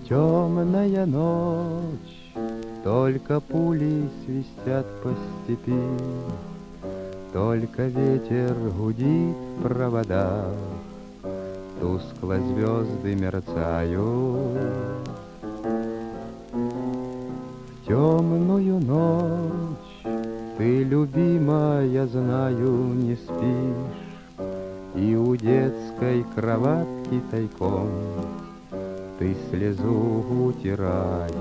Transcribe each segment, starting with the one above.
Темная ночь, только пули свистят по степи, только ветер гудит в проводах, тускло звезды мерцают. В темную ночь ты, любимая, знаю, не спишь, и у детской кроватки тайком ты слезу утираешь.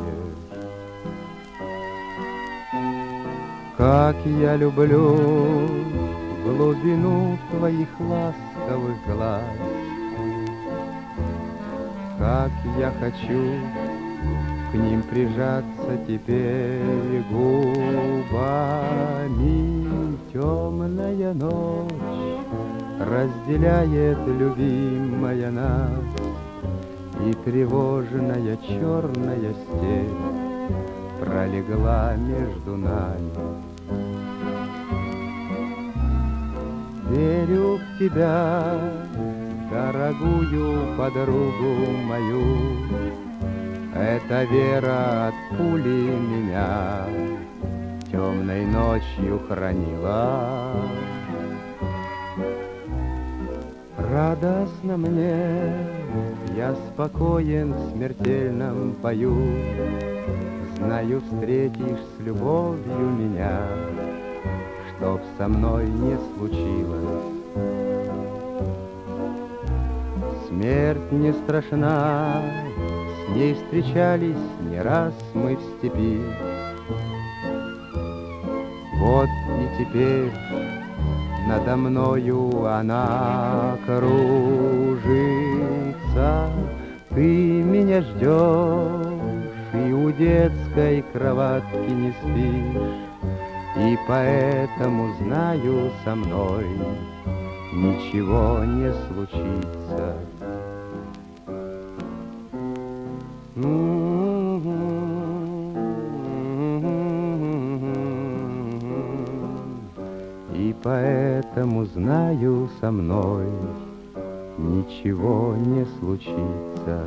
Как я люблю глубину твоих ласковых глаз, как я хочу к ним прижаться теперь губами. Темная ночь разделяет, любимая, нас, и тревожная черная степь пролегла между нами. Верю в тебя, дорогую подругу мою, эта вера от пули меня темной ночью хранила. Радостно мне, я спокоен в смертельном бою, знаю, встретишь с любовью меня, чтоб со мной не случилось. Смерть не страшна, с ней встречались не раз мы в степи. Вот и теперь надо мною она кружится. Ты меня ждешь и у детской кроватки не спишь, и поэтому знаю, со мной ничего не случится. И поэтому знаю, со мной ничего не случится.